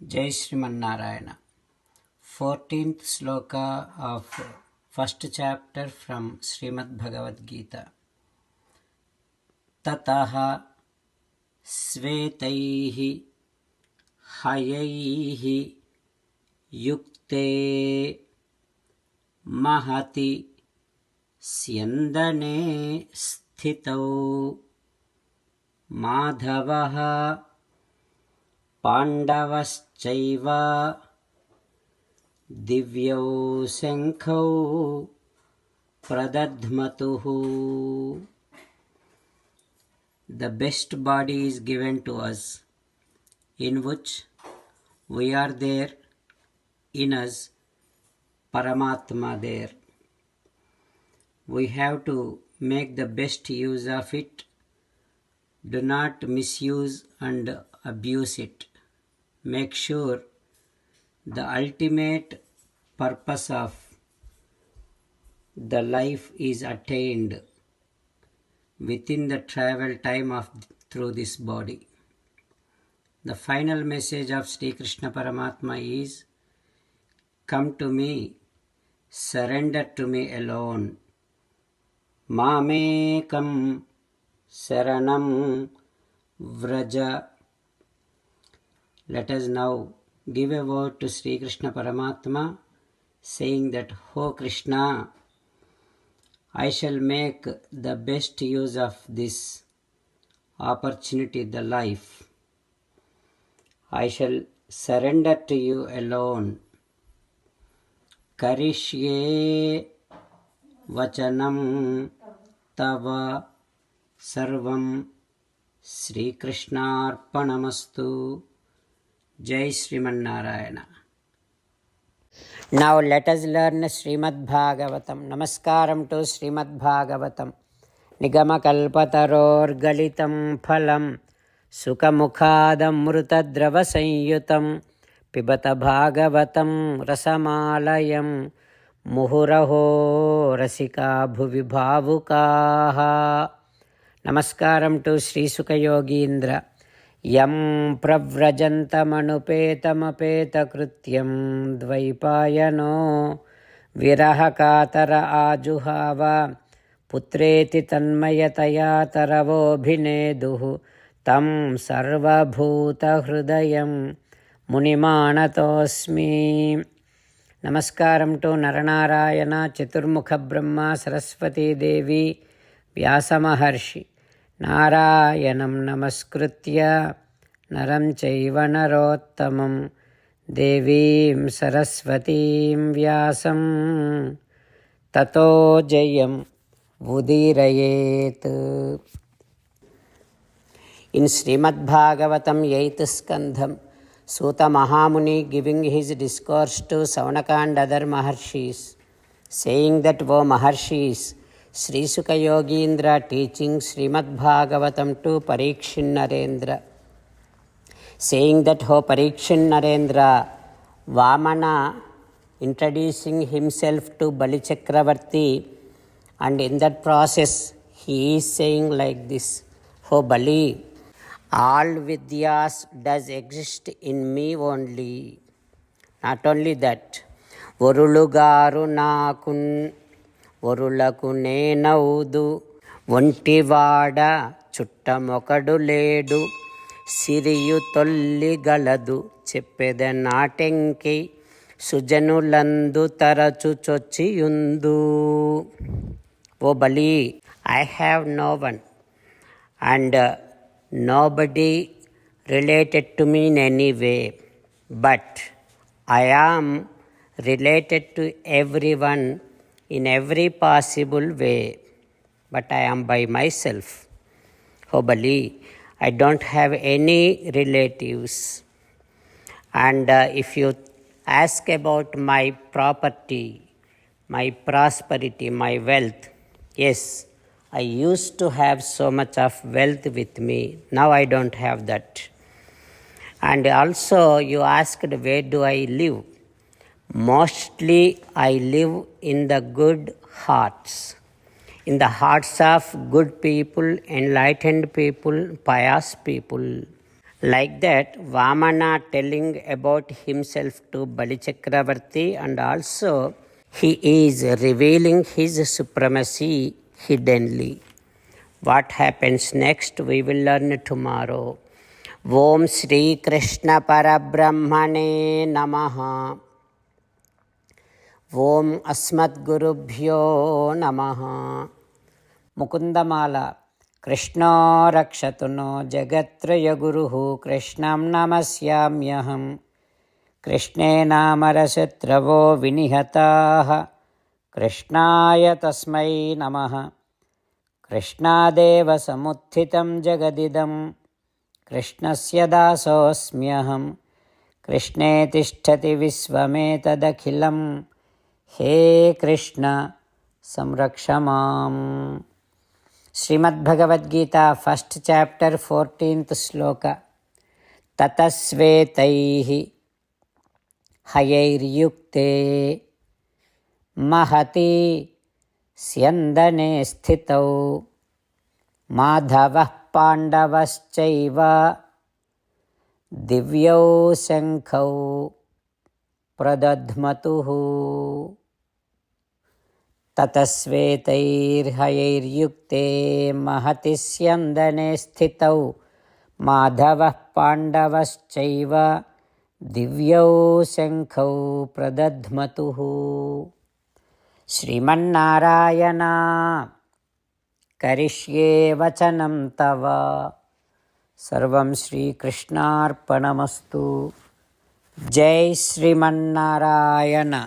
Jai Srimanarayana. 14th sloka of first chapter from Srimad Bhagavad Gita. Tataha svetaihi hayaihi yukte mahati syandane sthitau madhavaha पाण्डवश्चैव दिव्यौ शङ्खौ pradadhmatuh. The best body is given to us, in which we are there, in us, Paramatma there. We have to make the best use of it. Do not misuse and abuse it. Make sure the ultimate purpose of the life is attained within the travel time of through this body. The final message of Sri Krishna Paramatma is, come to me, surrender to me alone. Mamekam saranam vraja. Let us now give a word to Sri Krishna Paramatma, saying that, O Krishna, I shall make the best use of this opportunity, the life. I shall surrender to you alone. Karishye vachanam tava sarvam Sri Krishnarpanamastu. Jai Srimanarayana. Now let us learn Srimad Bhagavatam. Namaskaram to Srimad Bhagavatam. Nigamakalpataror galitam phalam Sukhamukhadam mrutadrava sanyutam Pibata Bhagavatam rasamalayam Muhuraho rasika bhuvi bhavukaha. Namaskaram to Sri Sukha Yogindra. Yam pravrajantamanopetamapeta-krutyam dvaipayano virahakatara ajuhava putreti tanmayataya taravobhineduhu tam sarvabhuta hrudayam munimanatosmi. Namaskaram to Naranarayana, Chaturmukha Brahma, Saraswati Devi, Vyasa Maharshi. Narayanam namaskritya naram chaiva narottamam devim saraswatim vyasam tato jayam udirayet. In Srimad Bhagavatam 8th Skandham, Suta Mahamuni giving his discourse to Saunaka and other Maharshis, saying that, O Maharshis, Sri Sukha Yogindra teaching Srimad Bhagavatam to Parikshin Narendra, saying that, O Parikshin Narendra, Vamana introducing himself to Bali Chakravarti, and in that process he is saying like this, O Bali, all Vidyas does exist in me only. Not only that, Varulugaru Nakun ఒరులకు నేనౌదు ఒంటివాడ చుట్టమొకడు లేడు సిరియు తొల్లిగలదు చెప్పెద నాటెంకి సుజనులందు తరచు చొచ్చియుందు. ఓ బలి, I have no one and nobody related to me in any way, but I am related to everyone in every possible way, but I am by myself. O Bali, I don't have any relatives. And if you ask about my property, my prosperity, my wealth, yes, I used to have so much of wealth with me. Now I don't have that. And also you asked, where do I live? Mostly I live in the good hearts, in the hearts of good people, enlightened people, pious people. Like that, Vamana telling about himself to Bali Chakravarti, and also he is revealing his supremacy hiddenly. What happens next, we will learn tomorrow. Om Shri Krishna Parabrahmane Namaha. Om Asmadgurubhyo Namaha. Mukundamala. Krishna rakshatu no jagatraya guruhu Krishnam namasyamyaham. Krishne namarashatravo vinihataha. Krishnaya tasmai namaha. Krishnadeva samuthitam jagadidam. Krishnasya dasosmyaham. Krishne tishtati visvametadakhilam. He Krishna samrakshamam. Srimad Bhagavad Gita, first chapter, 14th sloka. Tatasvetaihi hayair-yukte mahati syandane sthitau madhavah pandavaschaiva divyau sankhau pradadhmatuhu. ततस्वेतैर्हयैर्युक्ते महति स्यन्दने स्थितौ माधवः पाण्डवश्चैव दिव्यौ शङ्खौ प्रदध्मतुः. श्रीमन्नारायण करिष्ये वचनं तव. सर्वं श्रीकृष्णार्पणमस्तु. जय श्रीमन्नारायण.